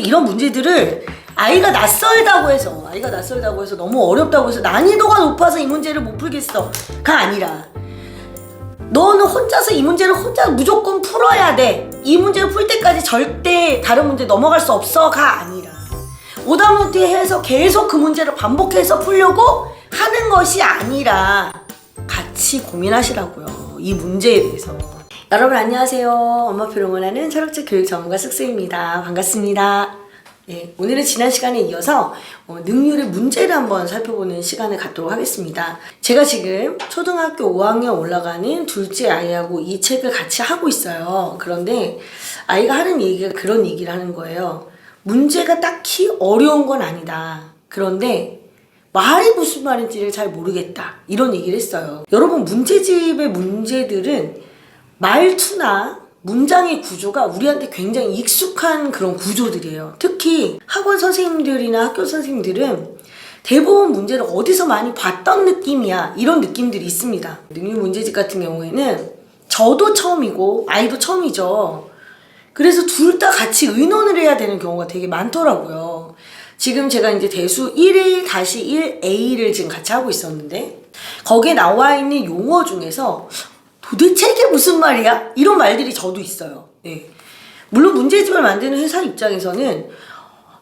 이런 문제들을 아이가 낯설다고 해서 너무 어렵다고 해서 난이도가 높아서 이 문제를 못 풀겠어가 아니라 너는 혼자서 이 문제를 혼자 무조건 풀어야 돼, 이 문제를 풀 때까지 절대 다른 문제 넘어갈 수 없어가 아니라 오다못해 해서 계속 그 문제를 반복해서 풀려고 하는 것이 아니라 같이 고민하시라고요, 이 문제에 대해서. 여러분 안녕하세요. 엄마표를 응원하는 철학적 교육 전문가 쓱쓱입니다. 반갑습니다. 네, 오늘은 지난 시간에 이어서 능률의 문제를 한번 살펴보는 시간을 갖도록 하겠습니다. 제가 지금 초등학교 5학년 올라가는 둘째 아이하고 이 책을 같이 하고 있어요. 그런데 아이가 하는 얘기가 그런 얘기를 하는 거예요. 문제가 딱히 어려운 건 아니다. 그런데 말이 무슨 말인지를 잘 모르겠다. 이런 얘기를 했어요. 여러분, 문제집의 문제들은 말투나 문장의 구조가 우리한테 굉장히 익숙한 그런 구조들이에요. 특히 학원 선생님들이나 학교 선생님들은 대부분 문제를 어디서 많이 봤던 느낌이야, 이런 느낌들이 있습니다. 능률 문제집 같은 경우에는 저도 처음이고 아이도 처음이죠. 그래서 둘 다 같이 의논을 해야 되는 경우가 되게 많더라고요. 지금 제가 이제 대수 1A-1A를 지금 같이 하고 있었는데 거기에 나와 있는 용어 중에서 도대체 이게 무슨 말이야? 이런 말들이 저도 있어요. 네. 물론 문제집을 만드는 회사 입장에서는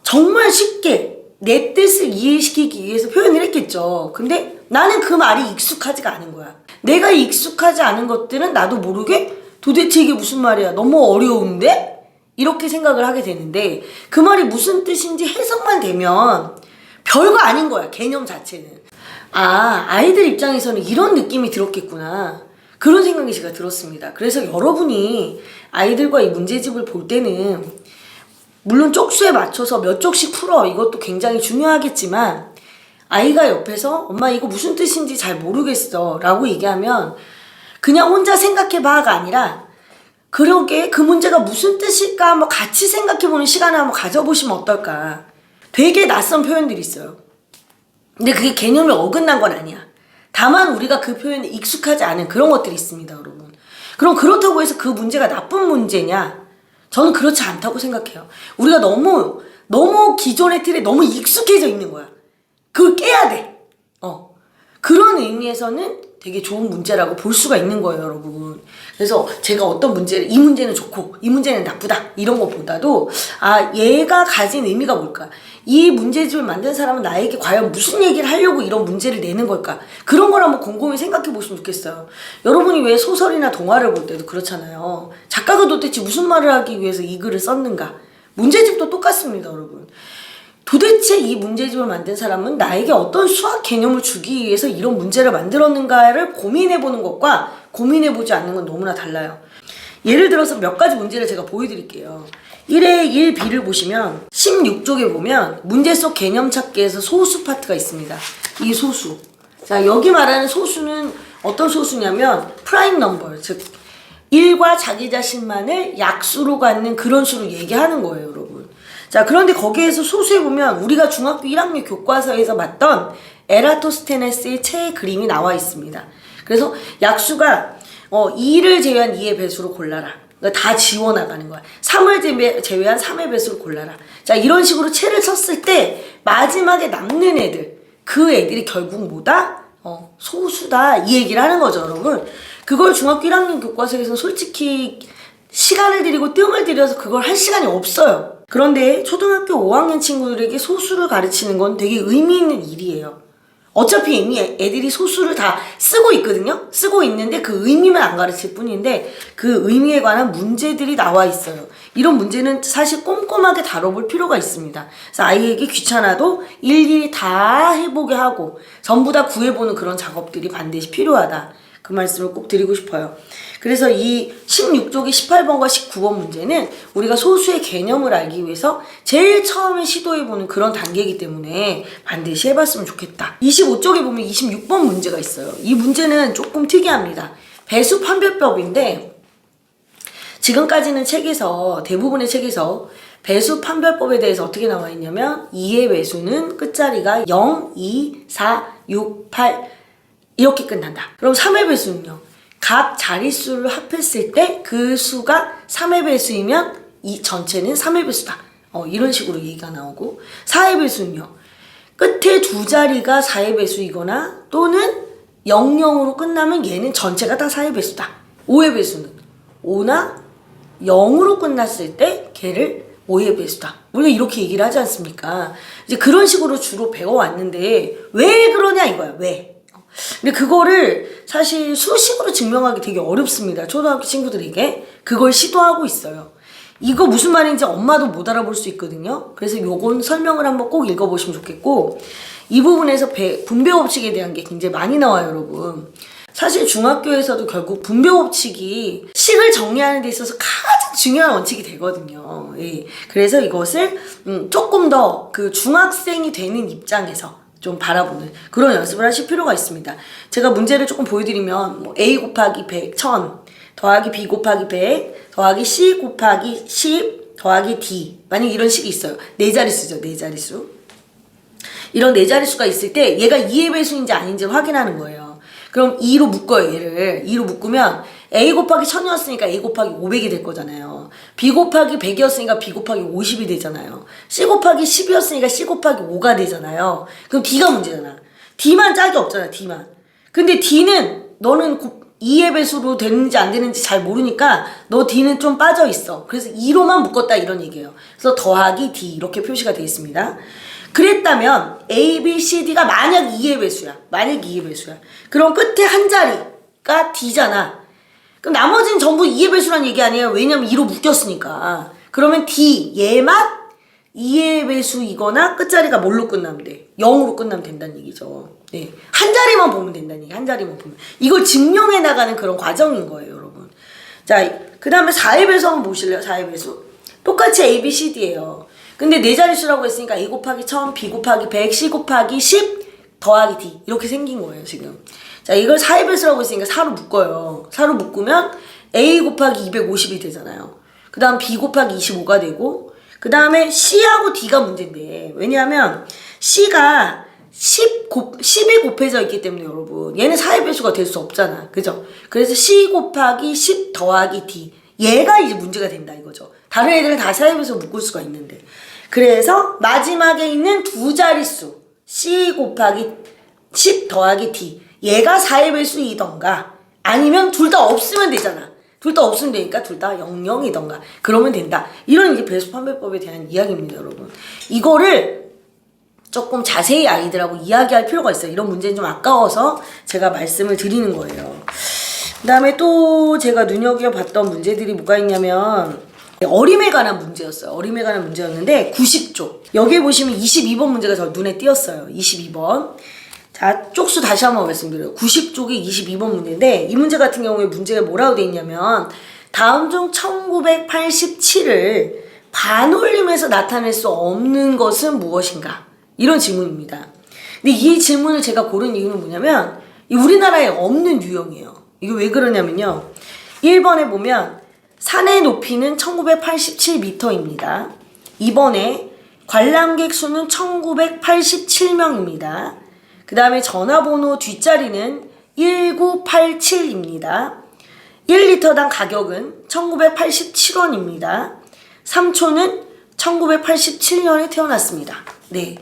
정말 쉽게 내 뜻을 이해시키기 위해서 표현을 했겠죠. 근데 나는 그 말이 익숙하지가 않은 거야. 내가 익숙하지 않은 것들은 나도 모르게 도대체 이게 무슨 말이야? 너무 어려운데? 이렇게 생각을 하게 되는데 그 말이 무슨 뜻인지 해석만 되면 별거 아닌 거야, 개념 자체는. 아, 아이들 입장에서는 이런 느낌이 들었겠구나, 그런 생각이 제가 들었습니다. 그래서 여러분이 아이들과 이 문제집을 볼 때는 물론 쪽수에 맞춰서 몇 쪽씩 풀어, 이것도 굉장히 중요하겠지만 아이가 옆에서 엄마 이거 무슨 뜻인지 잘 모르겠어 라고 얘기하면 그냥 혼자 생각해봐가 아니라 그러게 그 문제가 무슨 뜻일까 한번 같이 생각해보는 시간을 한번 가져보시면 어떨까. 되게 낯선 표현들이 있어요. 근데 그게 개념이 어긋난 건 아니야. 다만 우리가 그 표현에 익숙하지 않은 그런 것들이 있습니다, 여러분. 그럼 그렇다고 해서 그 문제가 나쁜 문제냐? 저는 그렇지 않다고 생각해요. 우리가 너무 기존의 틀에 너무 익숙해져 있는 거야. 그걸 깨야 돼. 그런 의미에서는 되게 좋은 문제라고 볼 수가 있는 거예요, 여러분. 그래서 제가 어떤 문제를, 이 문제는 좋고 이 문제는 나쁘다, 이런 것보다도 아, 얘가 가진 의미가 뭘까? 이 문제집을 만든 사람은 나에게 과연 무슨 얘기를 하려고 이런 문제를 내는 걸까? 그런 걸 한번 곰곰이 생각해 보시면 좋겠어요. 여러분이 왜 소설이나 동화를 볼 때도 그렇잖아요. 작가가 도대체 무슨 말을 하기 위해서 이 글을 썼는가? 문제집도 똑같습니다, 여러분. 도대체 이 문제집을 만든 사람은 나에게 어떤 수학 개념을 주기 위해서 이런 문제를 만들었는가를 고민해보는 것과 고민해보지 않는 건 너무나 달라요. 예를 들어서 몇 가지 문제를 제가 보여드릴게요. 1의 1B를 보시면 16쪽에 보면 문제 속 개념 찾기에서 소수 파트가 있습니다. 이 소수. 자, 여기 말하는 소수는 어떤 소수냐면 프라임 넘버, 즉 1과 자기 자신만을 약수로 갖는 그런 수를 얘기하는 거예요, 여러분. 자, 그런데 거기에서 소수에 보면 우리가 중학교 1학년 교과서에서 봤던 에라토스테네스의 체의 그림이 나와 있습니다. 그래서 약수가 2를 제외한 2의 배수로 골라라. 그러니까 다 지워나가는 거야. 3을 제외한 3의 배수로 골라라. 자, 이런 식으로 체를 쳤을 때 마지막에 남는 애들, 그 애들이 결국 뭐다? 소수다, 이 얘기를 하는 거죠, 여러분. 그걸 중학교 1학년 교과서에서는 솔직히 시간을 들이고 뜸을 들여서 그걸 할 시간이 없어요. 그런데 초등학교 5학년 친구들에게 소수를 가르치는 건 되게 의미 있는 일이에요. 어차피 이미 애들이 소수를 다 쓰고 있거든요. 쓰고 있는데 그 의미만 안 가르칠 뿐인데 그 의미에 관한 문제들이 나와 있어요. 이런 문제는 사실 꼼꼼하게 다뤄볼 필요가 있습니다. 그래서 아이에게 귀찮아도 일일이 다 해보게 하고 전부 다 구해보는 그런 작업들이 반드시 필요하다, 그 말씀을 꼭 드리고 싶어요. 그래서 이 16쪽의 18번과 19번 문제는 우리가 소수의 개념을 알기 위해서 제일 처음에 시도해보는 그런 단계이기 때문에 반드시 해봤으면 좋겠다. 25쪽에 보면 26번 문제가 있어요. 이 문제는 조금 특이합니다. 배수 판별법인데 지금까지는 책에서, 대부분의 책에서 배수 판별법에 대해서 어떻게 나와 있냐면 2의 배수는 끝자리가 0, 2, 4, 6, 8 이렇게 끝난다. 그럼 3의 배수는요? 각 자릿수를 합했을 때 그 수가 3의 배수이면 이 전체는 3의 배수다. 이런 식으로 얘기가 나오고 4의 배수는요. 끝에 두 자리가 4의 배수이거나 또는 00으로 끝나면 얘는 전체가 다 4의 배수다. 5의 배수는 5나 0으로 끝났을 때 걔를 5의 배수다. 우리가 이렇게 얘기를 하지 않습니까? 이제 그런 식으로 주로 배워왔는데 왜 그러냐 이거야. 왜? 근데 그거를 사실 수식으로 증명하기 되게 어렵습니다. 초등학교 친구들에게. 그걸 시도하고 있어요. 이거 무슨 말인지 엄마도 못 알아볼 수 있거든요. 그래서 요건 설명을 한번 꼭 읽어보시면 좋겠고 이 부분에서 분배 법칙에 대한 게 굉장히 많이 나와요, 여러분. 사실 중학교에서도 결국 분배 법칙이 식을 정리하는 데 있어서 가장 중요한 원칙이 되거든요. 예. 그래서 이것을 조금 더 그 중학생이 되는 입장에서 좀 바라보는 그런 연습을 하실 필요가 있습니다. 제가 문제를 조금 보여드리면 뭐 A 곱하기 100, 1000 더하기 B 곱하기 100 더하기 C 곱하기 10 더하기 D 만약 이런 식이 있어요. 네 자릿수죠. 네 자릿수. 이런 네 자릿수가 있을 때 얘가 2의 배수인지 아닌지 확인하는 거예요. 그럼 2로 묶어요. 얘를 2로 묶으면 A 곱하기 1000이었으니까 A 곱하기 500이 될 거잖아요. B 곱하기 100이었으니까 B 곱하기 50이 되잖아요. C 곱하기 10이었으니까 C 곱하기 5가 되잖아요. 그럼 D가 문제잖아. D만 짝이 없잖아. D만. 근데 D는 너는 2의 배수로 되는지 안 되는지 잘 모르니까 너 D는 좀 빠져 있어. 그래서 2로만 묶었다 이런 얘기예요. 그래서 더하기 D 이렇게 표시가 되어 있습니다. 그랬다면 A, B, C, D가 만약 2의 배수야. 만약 2의 배수야. 그럼 끝에 한 자리가 D잖아. 그럼 나머지는 전부 2의 배수란 얘기 아니에요. 왜냐면 2로 묶였으니까. 그러면 D 얘만 2의 배수이거나 끝자리가 뭘로 끝나면 돼? 0으로 끝나면 된다는 얘기죠. 네. 한 자리만 보면 된다는 얘기. 한 자리만 보면. 이걸 증명해 나가는 그런 과정인 거예요, 여러분. 자, 그 다음에 4의 배수 한번 보실래요? 4의 배수. 똑같이 A, B, C, D예요. 근데 네 자릿수라고 했으니까 A 곱하기 1000, B 곱하기 100, C 곱하기 10 더하기 D 이렇게 생긴 거예요, 지금. 자, 이걸 4의 배수라고 했으니까 4로 묶어요. 4로 묶으면 A 곱하기 250이 되잖아요. 그 다음 B 곱하기 25가 되고 그 다음에 C하고 D가 문제인데 왜냐하면 C가 10이 곱해져 있기 때문에 여러분 얘는 4의 배수가 될 수 없잖아. 그죠? 그래서 C 곱하기 10 더하기 D 얘가 이제 문제가 된다 이거죠. 다른 애들은 다 4의 배수 묶을 수가 있는데 그래서 마지막에 있는 두 자릿수 C 곱하기 10 더하기 D 얘가 4의 배수이던가 아니면 둘 다 없으면 되잖아. 둘 다 없으면 되니까 둘 다 00이던가 그러면 된다. 이런 이제 배수 판별법에 대한 이야기입니다, 여러분. 이거를 조금 자세히 아이들하고 이야기할 필요가 있어요. 이런 문제는 좀 아까워서 제가 말씀을 드리는 거예요. 그 다음에 또 제가 눈여겨봤던 문제들이 뭐가 있냐면 어림에 관한 문제였어요. 어림에 관한 문제였는데 90쪽. 여기에 보시면 22번 문제가 저 눈에 띄었어요. 22번. 자, 쪽수 다시 한번 말씀드려요. 90쪽이 22번 문제인데 이 문제 같은 경우에 문제가 뭐라고 돼 있냐면 다음 중 1987을 반올림해서 나타낼 수 없는 것은 무엇인가? 이런 질문입니다. 근데 이 질문을 제가 고른 이유는 뭐냐면 우리나라에 없는 유형이에요. 이게 왜 그러냐면요. 1번에 보면 산의 높이는 1987m입니다. 2번에 관람객 수는 1987명입니다. 그 다음에 전화번호 뒷자리는 1987입니다. 1리터당 가격은 1987원입니다. 3초는 1987년에 태어났습니다. 네.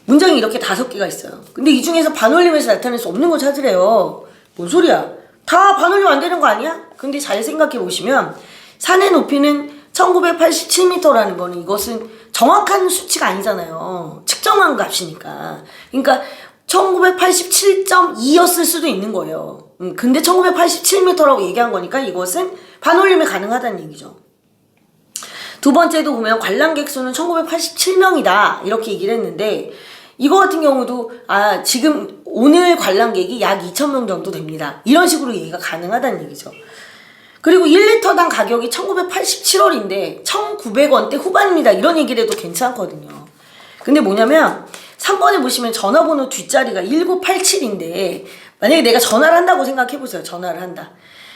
문장이 이렇게 5개가 있어요. 근데 이 중에서 반올림해서 나타낼 수 없는 거 찾으래요. 뭔 소리야? 다 반올림 안 되는 거 아니야? 근데 잘 생각해 보시면 산의 높이는 1987m라는 거는 이것은 정확한 수치가 아니잖아요. 측정한 값이니까. 그러니까 1987.2였을 수도 있는 거예요. 근데 1987m라고 얘기한 거니까 이것은 반올림이 가능하다는 얘기죠. 두 번째도 보면 관람객 수는 1987명이다 이렇게 얘기를 했는데 이거 같은 경우도 지금 오늘 관람객이 약 2,000명 정도 됩니다. 이런 식으로 얘기가 가능하다는 얘기죠. 그리고 1리터당 가격이 1987원인데 1,900원대 후반입니다. 이런 얘기를 해도 괜찮거든요. 근데 뭐냐면 3번에 보시면 전화번호 뒷자리가 1987인데 만약에 내가 전화를 한다고 생각해보세요. 전화를 한다.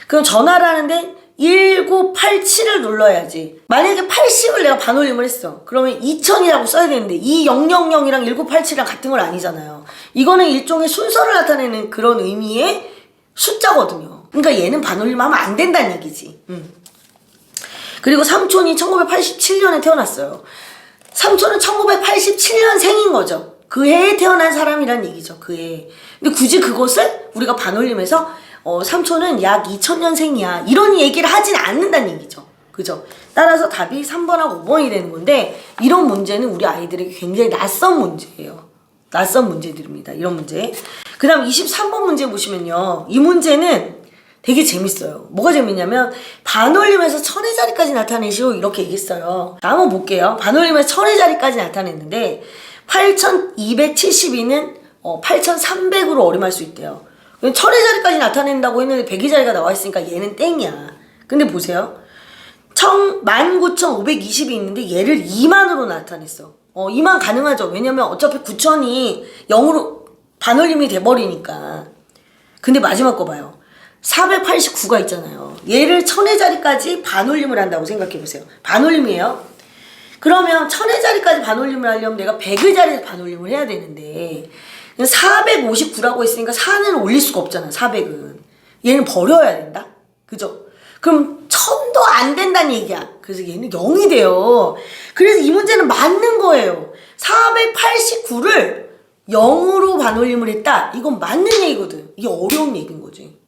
그럼 전화를 하는데 1987을 눌러야지. 만약에 80을 내가 반올림을 했어. 그러면 2000이라고 써야 되는데 이 000이랑 1987이랑 같은 건 아니잖아요. 이거는 일종의 순서를 나타내는 그런 의미의 숫자거든요. 그러니까 얘는 반올림하면 안 된다는 얘기지. 그리고 삼촌이 1987년에 태어났어요. 삼촌은 1987년생인 거죠. 그 해에 태어난 사람이란 얘기죠. 그 해에. 근데 굳이 그것을 우리가 반올림해서 삼촌은 약 2000년생이야 이런 얘기를 하진 않는다는 얘기죠. 그죠? 따라서 답이 3번하고 5번이 되는 건데, 이런 문제는 우리 아이들에게 굉장히 낯선 문제예요. 낯선 문제들입니다. 이런 문제. 그 다음 23번 문제 보시면요, 이 문제는 되게 재밌어요. 뭐가 재밌냐면 반올림에서 천의 자리까지 나타내시오 이렇게 얘기했어요. 자, 한번 볼게요. 반올림에서 천의 자리까지 나타냈는데 8272는 8300으로 어림할 수 있대요. 천의 자리까지 나타낸다고 했는데 100의 자리가 나와 있으니까 얘는 땡이야. 근데 보세요. 19,520이 있는데 얘를 2만으로 나타냈어. 2만 가능하죠. 왜냐면 어차피 9,000이 0으로 반올림이 돼버리니까. 근데 마지막 거 봐요. 489가 있잖아요. 얘를 천의 자리까지 반올림을 한다고 생각해보세요. 반올림이에요. 그러면 천의 자리까지 반올림을 하려면 내가 100의 자리에서 반올림을 해야 되는데 459라고 했으니까 4는 올릴 수가 없잖아. 400은. 얘는 버려야 된다. 그죠? 그럼 1000도 안 된다는 얘기야. 그래서 얘는 0이 돼요. 그래서 이 문제는 맞는 거예요. 489를 0으로 반올림을 했다. 이건 맞는 얘기거든. 이게 어려운 얘기인 거지.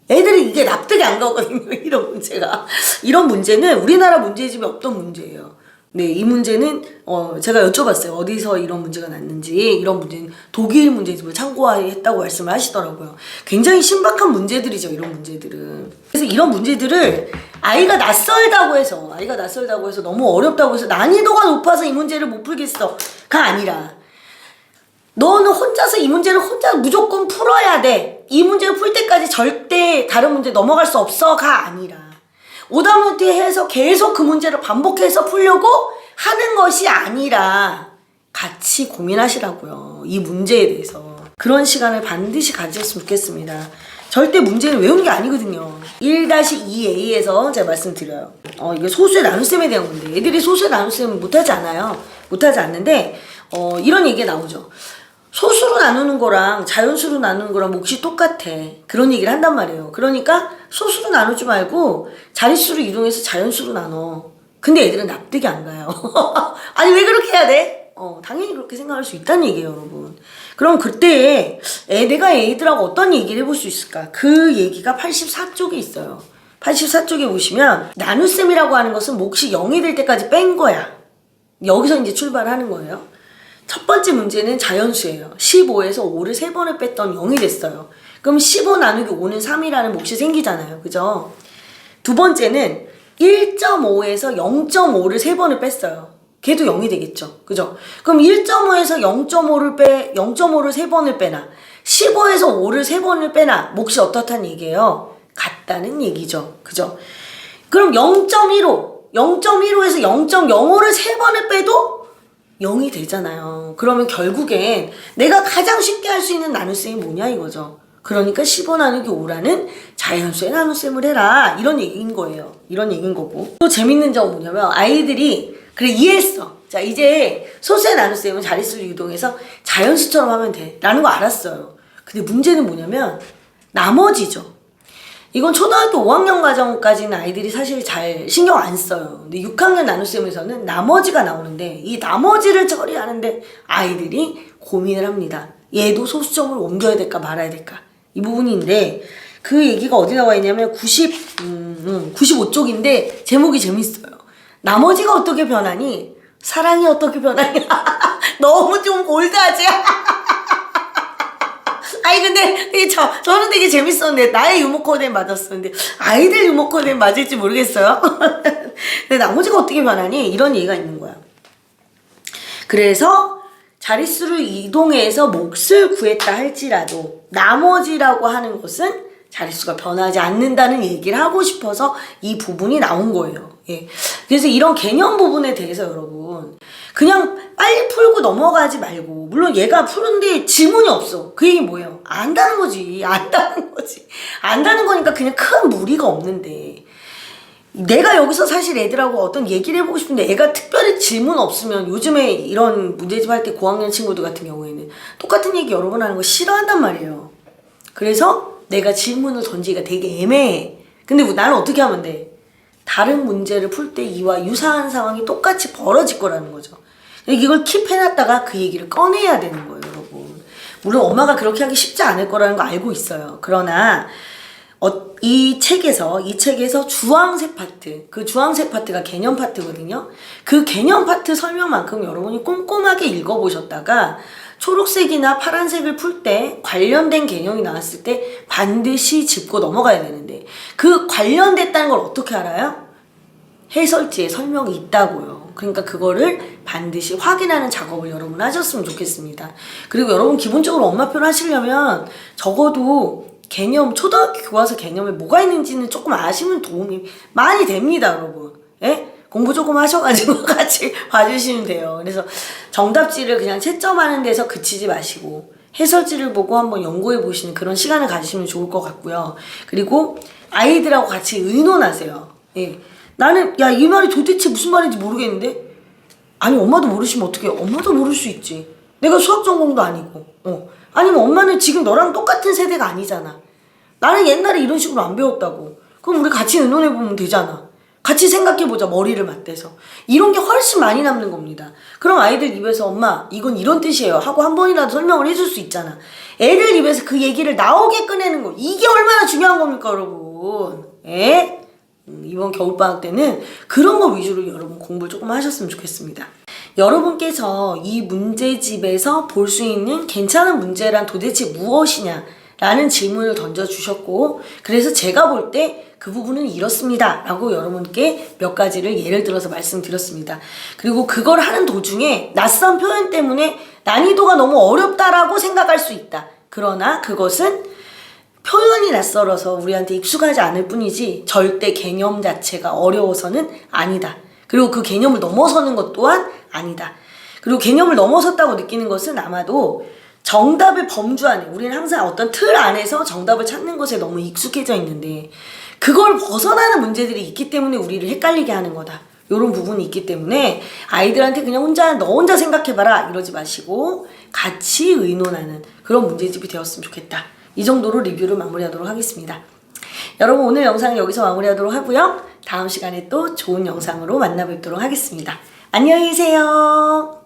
애들이 이게 납득이 안 가거든요. 이런 문제가. 이런 문제는 우리나라 문제집에 없던 문제예요. 네, 이 문제는 제가 여쭤봤어요. 어디서 이런 문제가 났는지. 이런 문제는 독일 문제집을 참고했다고 말씀을 하시더라고요. 굉장히 신박한 문제들이죠. 이런 문제들은. 그래서 이런 문제들을 아이가 낯설다고 해서 너무 어렵다고 해서 난이도가 높아서 이 문제를 못 풀겠어가 아니라, 너는 혼자서 이 문제를 혼자 무조건 풀어야 돼. 이 문제를 풀 때까지 절대 다른 문제 넘어갈 수 없어가 아니라, 오답노트 해서 계속 그 문제를 반복해서 풀려고 하는 것이 아니라 같이 고민하시라고요. 이 문제에 대해서. 그런 시간을 반드시 가졌으면 좋겠습니다. 절대 문제는 외우는 게 아니거든요. 1-2a에서 제가 말씀드려요. 이게 소수의 나눗셈에 대한 건데, 애들이 소수의 나눗셈을 못하지 않아요. 못하지 않는데 이런 얘기가 나오죠. 소수로 나누는 거랑 자연수로 나누는 거랑 몫이 똑같아. 그런 얘기를 한단 말이에요. 그러니까 소수로 나누지 말고 자릿수로 이동해서 자연수로 나눠. 근데 애들은 납득이 안 가요. 아니 왜 그렇게 해야 돼? 당연히 그렇게 생각할 수 있다는 얘기예요, 여러분. 그럼 그때 내가 애들하고 어떤 얘기를 해볼 수 있을까? 그 얘기가 84쪽에 있어요. 84쪽에 보시면 나눗셈이라고 하는 것은 몫이 0이 될 때까지 뺀 거야. 여기서 이제 출발하는 거예요. 첫 번째 문제는 자연수예요. 15에서 5를 3번을 뺐더니 0이 됐어요. 그럼 15 나누기 5는 3이라는 몫이 생기잖아요. 그죠? 두 번째는 1.5에서 0.5를 3번을 뺐어요. 걔도 0이 되겠죠. 그죠? 그럼 1.5에서 0.5를 3번을 빼나 15에서 5를 3번을 빼나 몫이 어떻다는 얘기예요? 같다는 얘기죠. 그죠? 그럼 0.15에서 0.05를 3번을 빼도 0이 되잖아요. 그러면 결국엔 내가 가장 쉽게 할 수 있는 나눗셈이 뭐냐 이거죠. 그러니까 15 나누기 5라는 자연수의 나눗셈을 해라. 이런 얘기인 거예요. 이런 얘기인 거고. 또 재밌는 점은 뭐냐면 아이들이 그래 이해했어. 자 이제 소수의 나눗셈은 자릿수를 이동해서 자연수처럼 하면 돼. 라는 거 알았어요. 근데 문제는 뭐냐면 나머지죠. 이건 초등학교 5학년 과정까지는 아이들이 사실 잘 신경 안 써요. 근데 6학년 나눗셈에서는 나머지가 나오는데 이 나머지를 처리하는데 아이들이 고민을 합니다. 얘도 소수점을 옮겨야 될까 말아야 될까 이 부분인데 그 얘기가 어디 나와 있냐면 95쪽인데 제목이 재밌어요. 나머지가 어떻게 변하니? 사랑이 어떻게 변하냐? 너무 좀 올드하지? 아니 근데 되게 저는 되게 재밌었는데 나의 유머 코드에 맞았었는데 아이들 유머 코드에 맞을지 모르겠어요. 근데 나머지가 어떻게 변하니? 이런 얘기가 있는 거야. 그래서 자릿수를 이동해서 몫을 구했다 할지라도 나머지라고 하는 것은 자릿수가 변하지 않는다는 얘기를 하고 싶어서 이 부분이 나온 거예요. 예. 그래서 이런 개념 부분에 대해서 여러분 그냥 빨리 풀고 넘어가지 말고, 물론 얘가 푸는데 질문이 없어. 그 얘기 뭐예요? 안다는 거지. 안다는 거니까 그냥 큰 무리가 없는데, 내가 여기서 사실 애들하고 어떤 얘기를 해보고 싶은데 애가 특별히 질문 없으면 요즘에 이런 문제집 할 때 고학년 친구들 같은 경우에는 똑같은 얘기 여러 번 하는 거 싫어한단 말이에요. 그래서 내가 질문을 던지기가 되게 애매해. 근데 나는 어떻게 하면 돼? 다른 문제를 풀 때 이와 유사한 상황이 똑같이 벌어질 거라는 거죠. 이걸 킵해놨다가 그 얘기를 꺼내야 되는 거예요, 여러분. 물론 엄마가 그렇게 하기 쉽지 않을 거라는 거 알고 있어요. 그러나 이 책에서 주황색 파트, 그 주황색 파트가 개념 파트거든요. 그 개념 파트 설명만큼 여러분이 꼼꼼하게 읽어보셨다가 초록색이나 파란색을 풀 때 관련된 개념이 나왔을 때 반드시 짚고 넘어가야 되는데, 그 관련됐다는 걸 어떻게 알아요? 해설지에 설명이 있다고요. 그러니까 그거를 반드시 확인하는 작업을 여러분 하셨으면 좋겠습니다. 그리고 여러분 기본적으로 엄마표를 하시려면 적어도 개념, 초등학교 교과서 개념에 뭐가 있는지는 조금 아시면 도움이 많이 됩니다, 여러분. 예? 공부 조금 하셔가지고 같이 봐주시면 돼요. 그래서 정답지를 그냥 채점하는 데서 그치지 마시고 해설지를 보고 한번 연구해 보시는 그런 시간을 가지시면 좋을 것 같고요. 그리고 아이들하고 같이 의논하세요. 예. 나는 야, 이 말이 도대체 무슨 말인지 모르겠는데? 아니, 엄마도 모르시면 어떡해. 엄마도 모를 수 있지. 내가 수학 전공도 아니고. 아니면 엄마는 지금 너랑 똑같은 세대가 아니잖아. 나는 옛날에 이런 식으로 안 배웠다고. 그럼 우리 같이 의논해보면 되잖아. 같이 생각해보자, 머리를 맞대서. 이런 게 훨씬 많이 남는 겁니다. 그럼 아이들 입에서 엄마 이건 이런 뜻이에요 하고 한 번이라도 설명을 해줄 수 있잖아. 애들 입에서 그 얘기를 나오게 꺼내는 거, 이게 얼마나 중요한 겁니까, 여러분. 예? 이번 겨울방학 때는 그런 거 위주로 여러분 공부를 조금 하셨으면 좋겠습니다. 여러분께서 이 문제집에서 볼 수 있는 괜찮은 문제란 도대체 무엇이냐 라는 질문을 던져주셨고, 그래서 제가 볼 때 그 부분은 이렇습니다 라고 여러분께 몇 가지를 예를 들어서 말씀드렸습니다. 그리고 그걸 하는 도중에 낯선 표현 때문에 난이도가 너무 어렵다라고 생각할 수 있다. 그러나 그것은 표현이 낯설어서 우리한테 익숙하지 않을 뿐이지 절대 개념 자체가 어려워서는 아니다. 그리고 그 개념을 넘어서는 것 또한 아니다. 그리고 개념을 넘어섰다고 느끼는 것은 아마도 정답의 범주 안에, 우리는 항상 어떤 틀 안에서 정답을 찾는 것에 너무 익숙해져 있는데 그걸 벗어나는 문제들이 있기 때문에 우리를 헷갈리게 하는 거다. 이런 부분이 있기 때문에 아이들한테 그냥 너 혼자 생각해봐라 이러지 마시고 같이 의논하는 그런 문제집이 되었으면 좋겠다. 이 정도로 리뷰를 마무리하도록 하겠습니다. 여러분, 오늘 영상은 여기서 마무리하도록 하고요. 다음 시간에 또 좋은 영상으로 만나 뵙도록 하겠습니다. 안녕히 계세요.